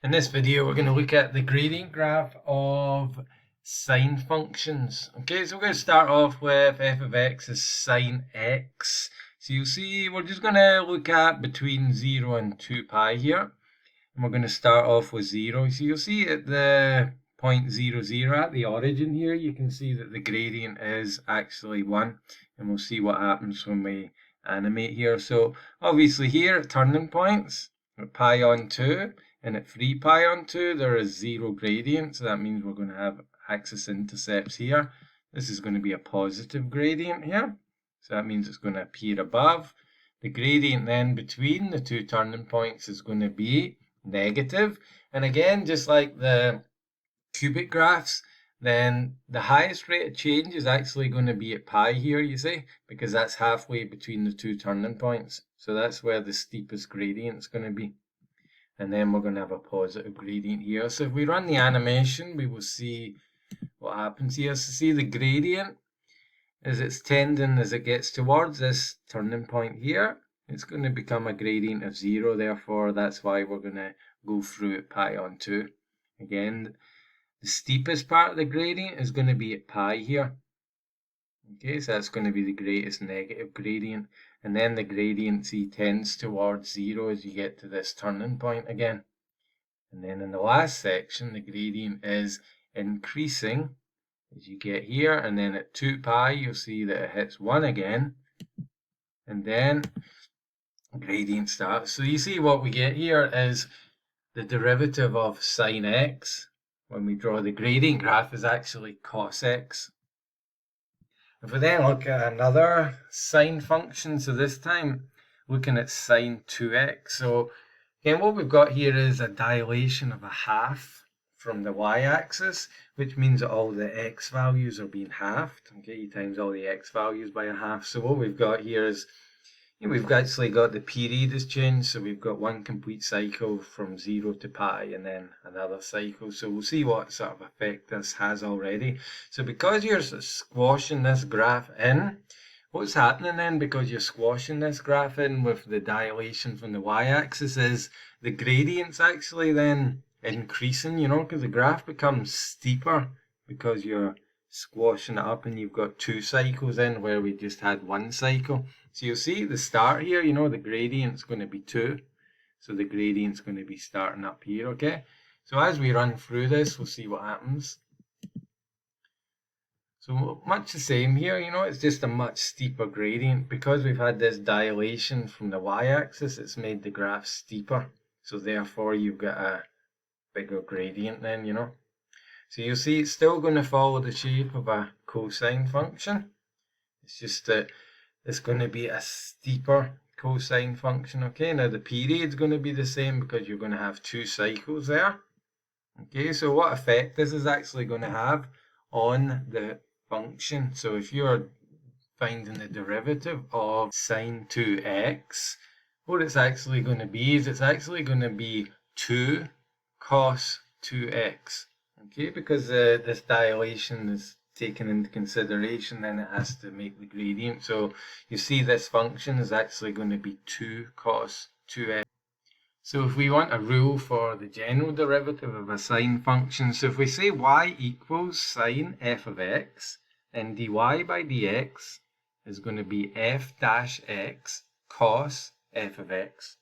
In this video, we're going to look at the gradient graph of sine functions. Okay, so we're going to start off with f of x is sine x. So you'll see we're just going to look at between 0 and 2 pi here. And we're going to start off with 0. So you'll see at the point 0, 0 at the origin here, you can see that the gradient is actually 1. And we'll see what happens when we animate here. So obviously here at turning points, at pi on 2, and at 3 pi on 2, there is 0 gradient, so that means we're going to have axis intercepts here. This is going to be a positive gradient here, so that means it's going to appear above. The gradient then between the two turning points is going to be negative. And again, just like the cubic graphs, then the highest rate of change is actually going to be at pi here, you see, because that's halfway between the two turning points. So that's where the steepest gradient is going to be. And then we're going to have a positive gradient here. So if we run the animation, we will see what happens here. So see the gradient as it's tending, as it gets towards this turning point here, it's going to become a gradient of 0. Therefore, that's why we're going to go through at pi on 2. Again, the steepest part of the gradient is going to be at pi here. Okay, so that's going to be the greatest negative gradient. And then the gradient tends towards 0 as you get to this turning point again. And then in the last section, the gradient is increasing as you get here. And then at 2 pi, you'll see that it hits 1 again. And then gradient starts. So you see what we get here is the derivative of sine x. When we draw the gradient graph is actually cos x. If we then look at another sine function, so this time looking at sine 2x. So again, what we've got here is a dilation of a half from the y-axis, which means that all the x values are being halved. Okay, you times all the x values by a half. So what we've got here is, we've actually got the period has changed, so we've got one complete cycle from 0 to pi and then another cycle. So we'll see what sort of effect this has already. So because you're squashing this graph in, what's happening then, because you're squashing this graph in with the dilation from the y-axis, is the gradient's actually then increasing, because the graph becomes steeper because you're squashing it up and you've got 2 cycles in where we just had 1 cycle. So you'll see the start here, the gradient's going to be 2. So the gradient's going to be starting up here, okay? So as we run through this, we'll see what happens. So much the same here, it's just a much steeper gradient. Because we've had this dilation from the y-axis, it's made the graph steeper. So therefore you've got a bigger gradient then, So you'll see it's still going to follow the shape of a cosine function. It's just that it's going to be a steeper cosine function. Okay, now the period's going to be the same because you're going to have 2 cycles there. Okay, so what effect this is actually going to have on the function. So if you're finding the derivative of sine 2x, what it's actually going to be is it's actually going to be 2 cos 2x. Okay, because this dilation is taken into consideration, then it has to make the gradient. So you see this function is actually going to be 2 cos 2x. So if we want a rule for the general derivative of a sine function, so if we say y equals sine f of x, then dy by dx is going to be f dash x cos f of x.